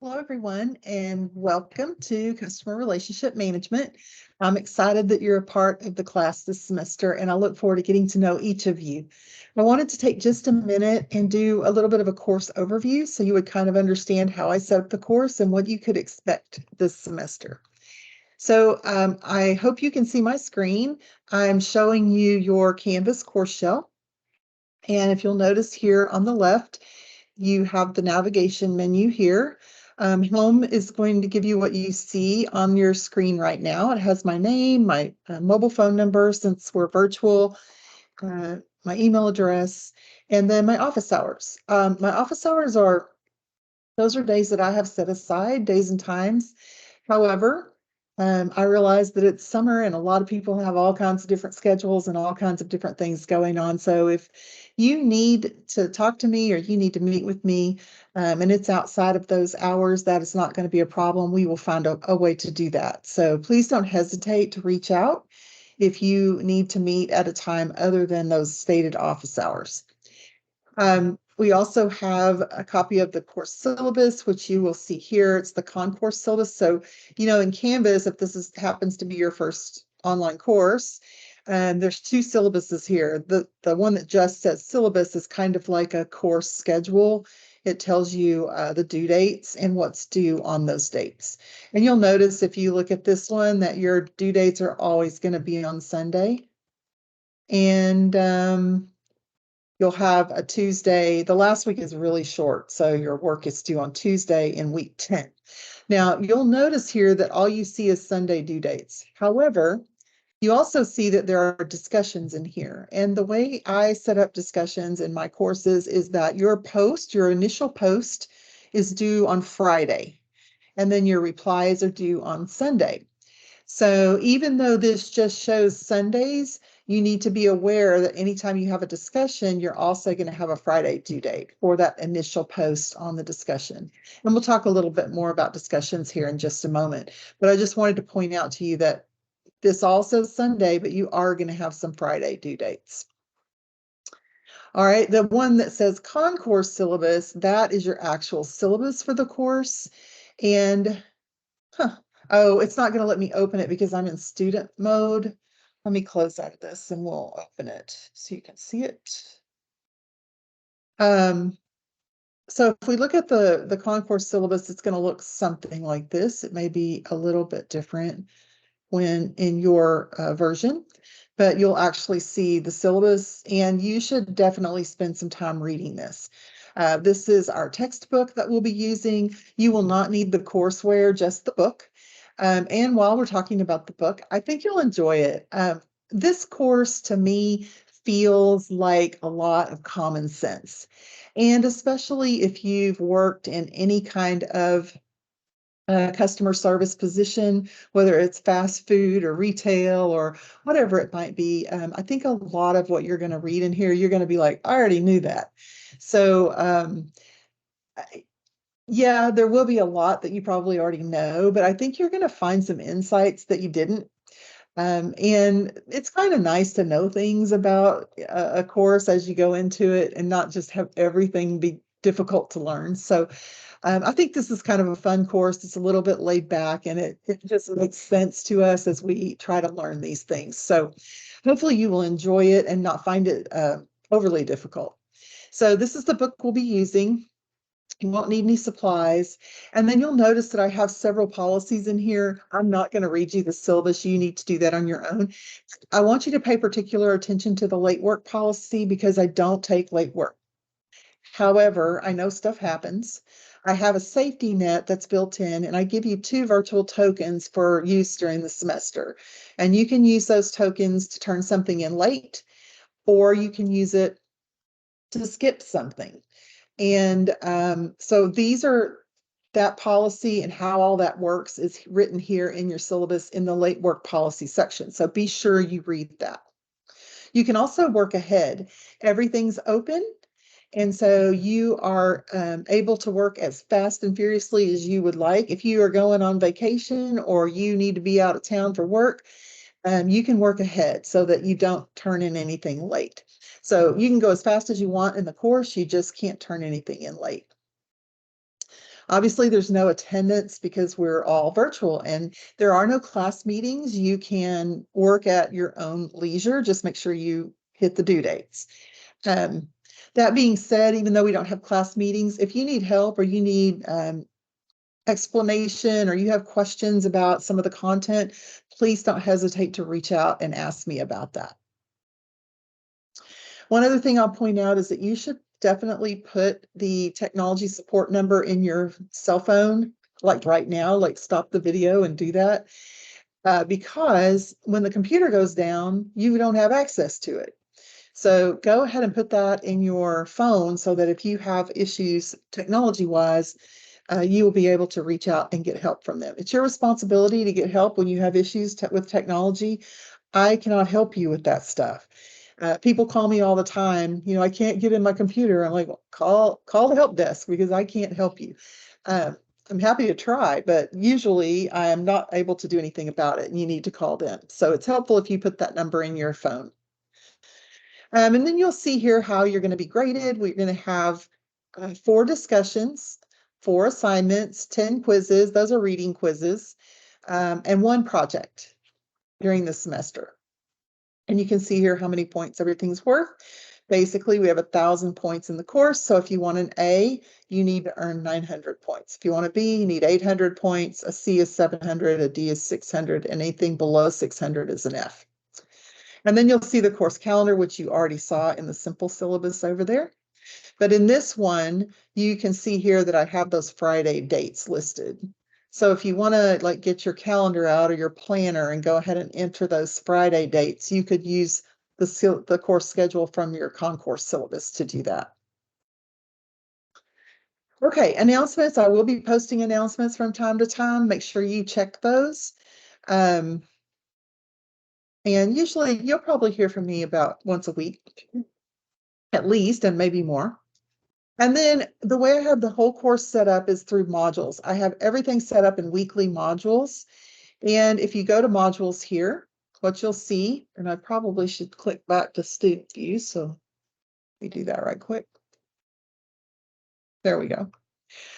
Hello, everyone, and welcome to Customer Relationship Management. I'm excited that you're a part of the class this semester, and I look forward to getting to know each of you. I wanted to take just a minute and do a little bit of a course overview so you would kind of understand how I set up the course and what you could expect this semester. So I hope you can see my screen. I'm showing you your Canvas course shell. And if you'll notice here on the left, you have the navigation menu here. Home is going to give you what you see on your screen right now. It has my name, my mobile phone number, since we're virtual, my email address, and then my office hours. My office hours those are days that I have set aside, days and times. However, I realize that it's summer and a lot of people have all kinds of different schedules and all kinds of different things going on. So if you need to talk to me or you need to meet with me, and it's outside of those hours, that is not going to be a problem. We will find a way to do that. So please don't hesitate to reach out if you need to meet at a time other than those stated office hours. We also have a copy of the course syllabus, which you will see here. It's the concourse syllabus. So, in Canvas, if happens to be your first online course, there's two syllabuses here. The one that just says syllabus is kind of like a course schedule. It tells you the due dates and what's due on those dates. And you'll notice if you look at this one that your due dates are always going to be on Sunday. And you'll have a Tuesday. The last week is really short, so your work is due on Tuesday in week 10. Now, you'll notice here that all you see is Sunday due dates. However, you also see that there are discussions in here. And the way I set up discussions in my courses is that your initial post is due on Friday, and then your replies are due on Sunday. So even though this just shows Sundays, you need to be aware that anytime you have a discussion, you're also going to have a Friday due date for that initial post on the discussion. And we'll talk a little bit more about discussions here in just a moment. But I just wanted to point out to you that this also is Sunday, but you are going to have some Friday due dates. All right, the one that says concourse syllabus, that is your actual syllabus for the course. And oh, it's not going to let me open it because I'm in student mode. Let me close out of this and we'll open it so you can see it. So if we look at the concourse syllabus, it's going to look something like this. It may be a little bit different when in your version, but you'll actually see the syllabus, and you should definitely spend some time reading this. This is our textbook that we'll be using. You will not need the courseware, just the book. And while we're talking about the book, I think you'll enjoy it. This course to me feels like a lot of common sense. And especially if you've worked in any kind of customer service position, whether it's fast food or retail or whatever it might be. I think a lot of what you're going to read in here, you're going to be like, I already knew that. So yeah, there will be a lot that you probably already know, but I think you're going to find some insights that you didn't. And it's kind of nice to know things about a course as you go into it and not just have everything be difficult to learn. So I think this is kind of a fun course. It's a little bit laid back, and it just makes sense to us as we try to learn these things. So hopefully you will enjoy it and not find it overly difficult. So this is the book we'll be using. You won't need any supplies. And then you'll notice that I have several policies in here. I'm not going to read you the syllabus. You need to do that on your own. I want you to pay particular attention to the late work policy because I don't take late work. However, I know stuff happens. I have a safety net that's built in, and I give you 2 virtual tokens for use during the semester. And you can use those tokens to turn something in late, or you can use it to skip something. And so that policy and how all that works is written here in your syllabus in the late work policy section. So be sure you read that. You can also work ahead. Everything's open. And so you are able to work as fast and furiously as you would like. If you are going on vacation or you need to be out of town for work, you can work ahead so that you don't turn in anything late. So you can go as fast as you want in the course, you just can't turn anything in late. Obviously, there's no attendance because we're all virtual, and there are no class meetings. You can work at your own leisure. Just make sure you hit the due dates. Um, that being said, even though we don't have class meetings, if you need help or you need explanation or you have questions about some of the content, please don't hesitate to reach out and ask me about that. One other thing I'll point out is that you should definitely put the technology support number in your cell phone, like right now, like stop the video and do that. Because when the computer goes down, you don't have access to it. So go ahead and put that in your phone so that if you have issues technology-wise, you will be able to reach out and get help from them. It's your responsibility to get help when you have issues with technology. I cannot help you with that stuff. People call me all the time, I can't get in my computer. I'm like, well, call the help desk because I can't help you. I'm happy to try, but usually I am not able to do anything about it and you need to call them. So it's helpful if you put that number in your phone. And then you'll see here how you're going to be graded. We're going to have 4 discussions, 4 assignments, 10 quizzes. Those are reading quizzes, and 1 project during the semester. And you can see here how many points everything's worth. Basically, we have 1,000 points in the course. So if you want an A, you need to earn 900 points. If you want a B, you need 800 points. A C is 700, a D is 600, and anything below 600 is an F. And then you'll see the course calendar, which you already saw in the simple syllabus over there. But in this one, you can see here that I have those Friday dates listed. So if you want to like get your calendar out or your planner and go ahead and enter those Friday dates, you could use the course schedule from your concourse syllabus to do that. Okay, announcements. I will be posting announcements from time to time. Make sure you check those. And usually you'll probably hear from me about once a week, at least, and maybe more. And then the way I have the whole course set up is through modules. I have everything set up in weekly modules. And if you go to modules here, what you'll see, and I probably should click back to student view. So let me do that right quick. There we go.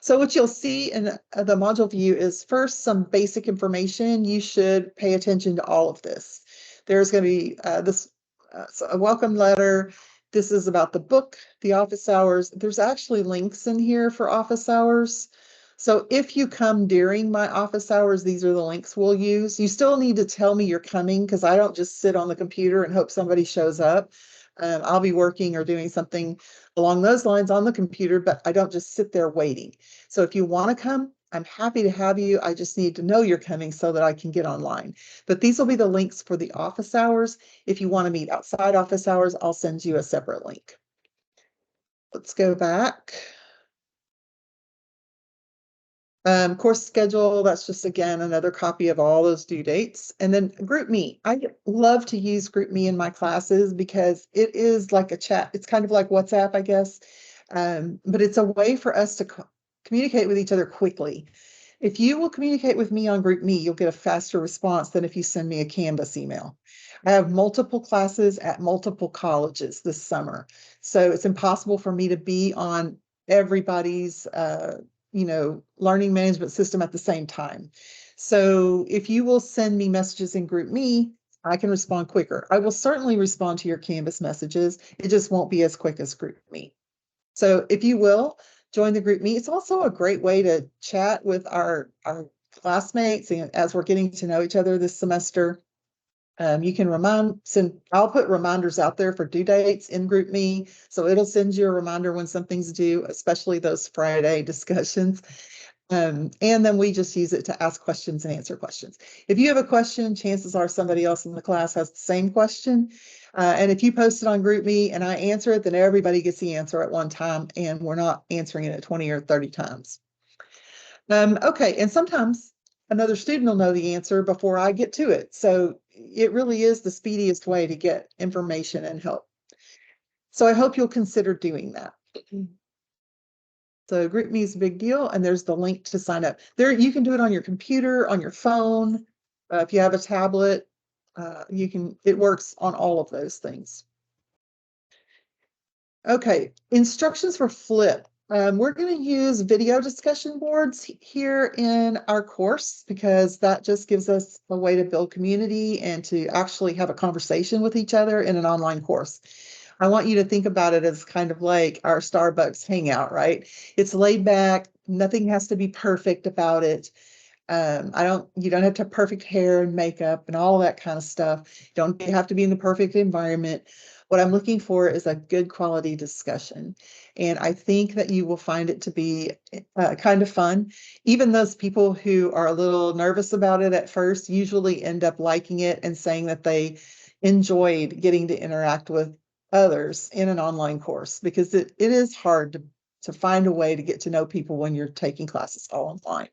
So what you'll see in the module view is first some basic information. You should pay attention to all of this. There's going to be a welcome letter. This is about the book, the office hours. There's actually links in here for office hours. So if you come during my office hours, these are the links we'll use. You still need to tell me you're coming because I don't just sit on the computer and hope somebody shows up. I'll be working or doing something along those lines on the computer, but I don't just sit there waiting. So if you want to come, I'm happy to have you. I just need to know you're coming so that I can get online. But these will be the links for the office hours. If you want to meet outside office hours, I'll send you a separate link. Let's go back. Course schedule, that's just, again, another copy of all those due dates. And then GroupMe. I love to use GroupMe in my classes because it is like a chat. It's kind of like WhatsApp, I guess. But it's a way for us to communicate with each other quickly. If you will communicate with me on GroupMe, you'll get a faster response than if you send me a Canvas email. I have multiple classes at multiple colleges this summer. So it's impossible for me to be on everybody's learning management system at the same time. So if you will send me messages in GroupMe, I can respond quicker. I will certainly respond to your Canvas messages. It just won't be as quick as GroupMe. So if you will join the GroupMe, it's also a great way to chat with our classmates and as we're getting to know each other this semester. You can I'll put reminders out there for due dates in GroupMe. So it'll send you a reminder when something's due, especially those Friday discussions. And then we just use it to ask questions and answer questions. If you have a question, chances are somebody else in the class has the same question. And if you post it on GroupMe and I answer it, then everybody gets the answer at one time and we're not answering it at 20 or 30 times. Okay, and sometimes another student will know the answer before I get to it. So it really is the speediest way to get information and help. So I hope you'll consider doing that. So GroupMe is a big deal, and there's the link to sign up. There, you can do it on your computer, on your phone. If you have a tablet, it works on all of those things. Okay, instructions for Flip. We're going to use video discussion boards here in our course because that just gives us a way to build community and to actually have a conversation with each other in an online course. I want you to think about it as kind of like our Starbucks hangout, right? It's laid back. Nothing has to be perfect about it. You don't have to have perfect hair and makeup and all that kind of stuff. You don't have to be in the perfect environment. What I'm looking for is a good quality discussion. And I think that you will find it to be kind of fun. Even those people who are a little nervous about it at first usually end up liking it and saying that they enjoyed getting to interact with others in an online course because it is hard to find a way to get to know people when you're taking classes all online.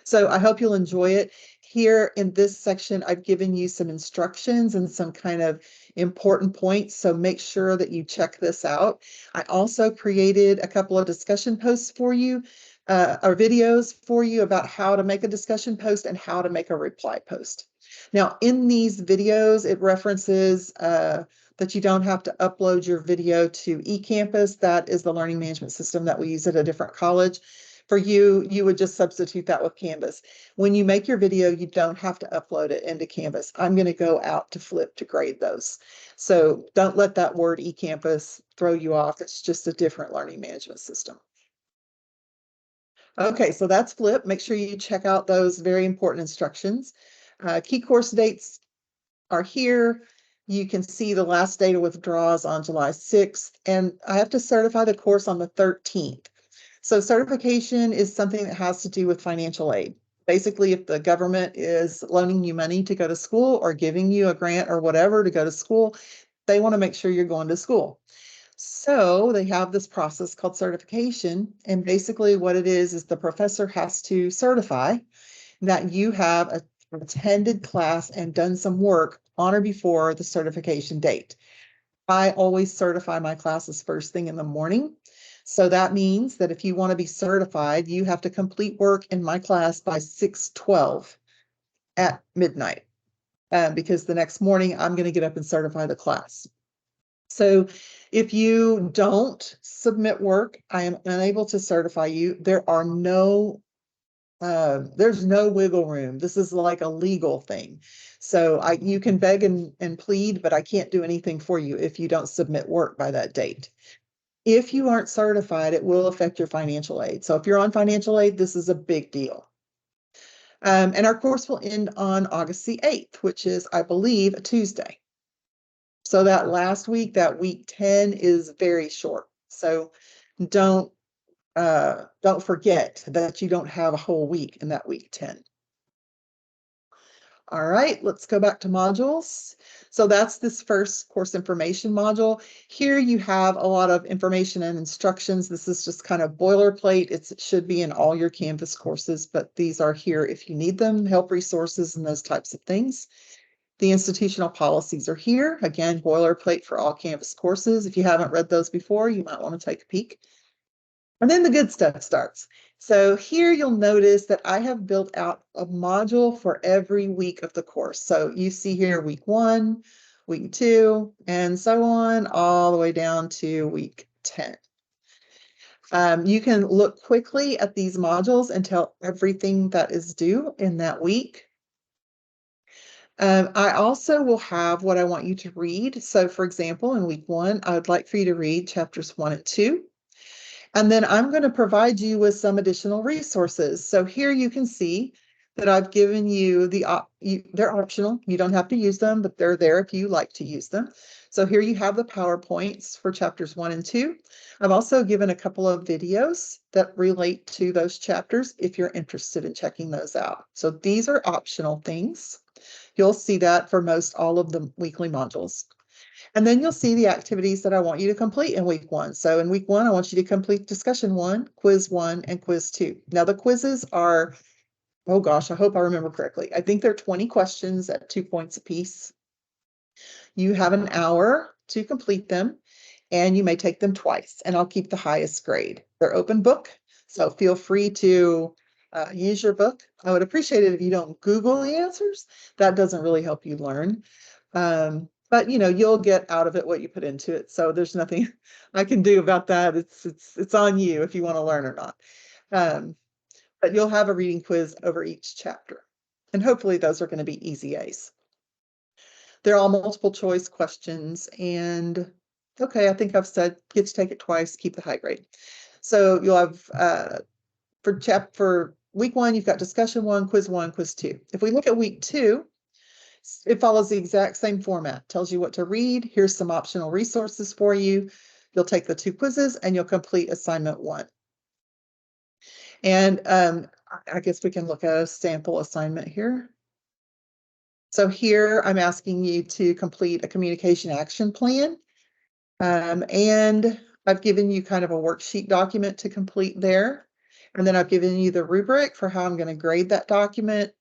So I hope you'll enjoy it. Here in this section, I've given you some instructions and some kind of important points. So make sure that you check this out. I also created a couple of discussion posts for you, or videos for you about how to make a discussion post and how to make a reply post. Now, in these videos, it references that you don't have to upload your video to eCampus. That is the learning management system that we use at a different college. For you, you would just substitute that with Canvas. When you make your video, you don't have to upload it into Canvas. I'm going to go out to Flip to grade those. So don't let that word eCampus throw you off. It's just a different learning management system. Okay, so that's Flip. Make sure you check out those very important instructions. Key course dates are here. You can see the last data withdrawals on July 6th, and I have to certify the course on the 13th. So certification is something that has to do with financial aid. Basically, if the government is loaning you money to go to school or giving you a grant or whatever to go to school, they want to make sure you're going to school. So they have this process called certification. And basically what it is the professor has to certify that you have attended class and done some work on or before the certification date. I always certify my classes first thing in the morning. So that means that if you want to be certified, you have to complete work in my class by 6:12 at midnight, because the next morning I'm going to get up and certify the class. So if you don't submit work, I am unable to certify you. There's no wiggle room. This is like a legal thing. So you can beg and plead, but I can't do anything for you if you don't submit work by that date. If you aren't certified, it will affect your financial aid. So if you're on financial aid, this is a big deal. And our course will end on August the 8th, which is, I believe, a Tuesday. So that last week, that week 10 is very short. So don't forget that you don't have a whole week in that week 10. All right, let's go back to modules. So that's this first course information module. Here you have a lot of information and instructions. This is just kind of boilerplate. It should be in all your Canvas courses, but these are here if you need them, help resources and those types of things. The institutional policies are here. Again, boilerplate for all Canvas courses. If you haven't read those before, you might want to take a peek. And then the good stuff starts. So here you'll notice that I have built out a module for every week of the course. So you see here week 1, week 2, and so on, all the way down to week 10. You can look quickly at these modules and tell everything that is due in that week. I also will have what I want you to read. So for example, in week 1, I would like for you to read chapters 1 and 2. And then I'm going to provide you with some additional resources. So here you can see that I've given you they're optional. You don't have to use them, but they're there if you like to use them. So here you have the PowerPoints for chapters 1 and 2. I've also given a couple of videos that relate to those chapters if you're interested in checking those out. So these are optional things. You'll see that for most all of the weekly modules. And then you'll see the activities that I want you to complete in week 1. So in week 1, I want you to complete discussion 1, quiz 1, and quiz 2. Now the quizzes are, oh gosh, I hope I remember correctly. I think they're 20 questions at 2 points apiece. You have an hour to complete them, and you may take them twice, and I'll keep the highest grade. They're open book, so feel free to use your book. I would appreciate it if you don't Google the answers. That doesn't really help you learn. but you'll get out of it what you put into it. So there's nothing I can do about that. It's on you if you want to learn or not. But you'll have a reading quiz over each chapter. And hopefully those are going to be easy A's. They're all multiple choice questions. And okay, I think I've said get to take it twice, keep the high grade. So you'll have for week 1, you've got discussion 1, quiz 2. If we look at week 2, it follows the exact same format. Tells you what to read. Here's some optional resources for you. You'll take the 2 quizzes and you'll complete assignment 1. And I guess we can look at a sample assignment here. So here I'm asking you to complete a communication action plan. And I've given you kind of a worksheet document to complete there. And then I've given you the rubric for how I'm going to grade that document.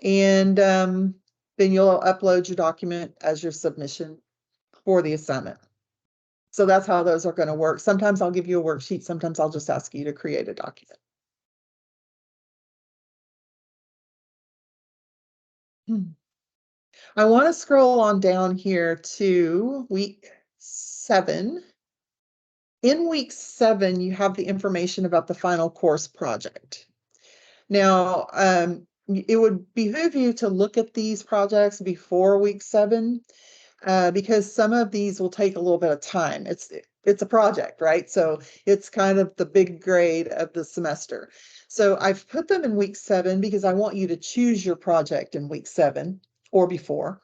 And then you'll upload your document as your submission for the assignment. So that's how those are going to work. Sometimes I'll give you a worksheet. Sometimes I'll just ask you to create a document. I want to scroll on down here to week 7. In week 7, you have the information about the final course project. Now, it would behoove you to look at these projects before week 7, because some of these will take a little bit of time. It's a project, right? So it's kind of the big grade of the semester. So I've put them in week 7 because I want you to choose your project in week 7 or before.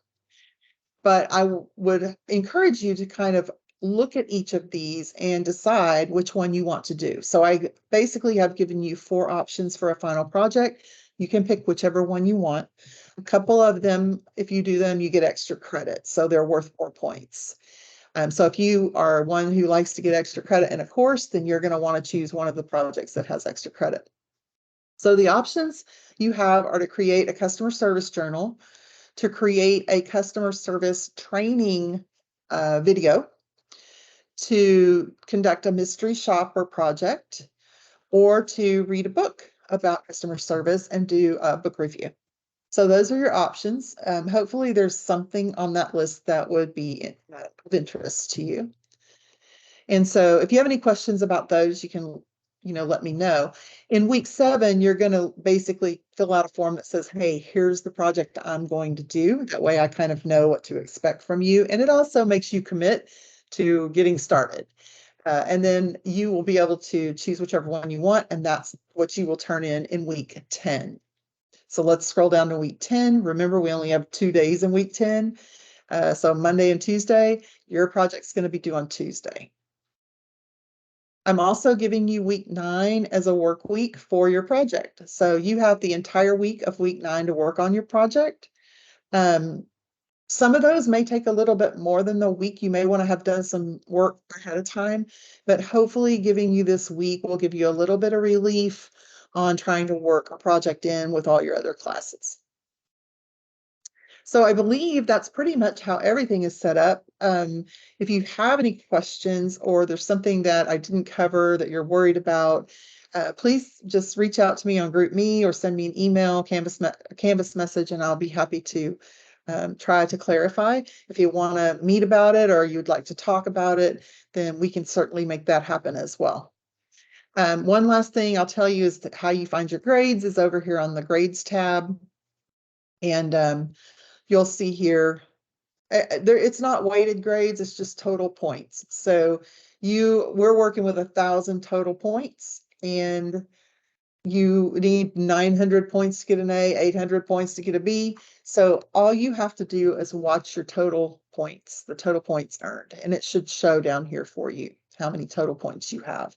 But I would encourage you to kind of look at each of these and decide which one you want to do. So I basically have given you 4 options for a final project. You can pick whichever one you want. A couple of them, if you do them, you get extra credit. So they're worth 4 points. So if you are one who likes to get extra credit in a course, then you're going to want to choose one of the projects that has extra credit. So the options you have are to create a customer service journal, to create a customer service training video, to conduct a mystery shopper project, or to read a book about customer service and do a book review. So those are your options. Hopefully there's something on that list that would be of interest to you. And so if you have any questions about those, you can let me know. In week 7, you're going to basically fill out a form that says, hey, here's the project I'm going to do. That way I kind of know what to expect from you. And it also makes you commit to getting started. And then you will be able to choose whichever one you want, and that's what you will turn in week 10. So let's scroll down to week 10. Remember, we only have 2 days in week 10. So Monday and Tuesday, your project's going to be due on Tuesday. I'm also giving you week 9 as a work week for your project. So you have the entire week of week 9 to work on your project. Some of those may take a little bit more than the week. You may want to have done some work ahead of time, but hopefully giving you this week will give you a little bit of relief on trying to work a project in with all your other classes. So I believe that's pretty much how everything is set up. If you have any questions or there's something that I didn't cover that you're worried about, please just reach out to me on GroupMe or send me an email, Canvas message, and I'll be happy to try to clarify. If you want to meet about it or you'd like to talk about it, then we can certainly make that happen as well. One last thing I'll tell you is that how you find your grades is over here on the grades tab. And you'll see here, it's not weighted grades, it's just total points. So we're working with 1,000 total points, and you need 900 points to get an A, 800 points to get a B. So all you have to do is watch your total points, the total points earned, and it should show down here for you how many total points you have.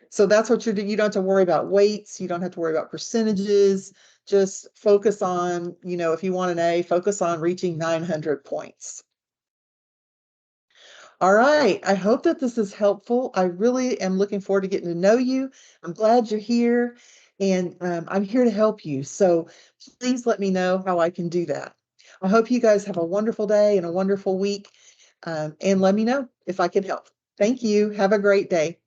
So that's what you don't have to worry about weights. You don't have to worry about percentages. Just focus on, if you want an A, focus on reaching 900 points. All right. I hope that this is helpful. I really am looking forward to getting to know you. I'm glad you're here, and I'm here to help you. So please let me know how I can do that. I hope you guys have a wonderful day and a wonderful week, and let me know if I can help. Thank you. Have a great day.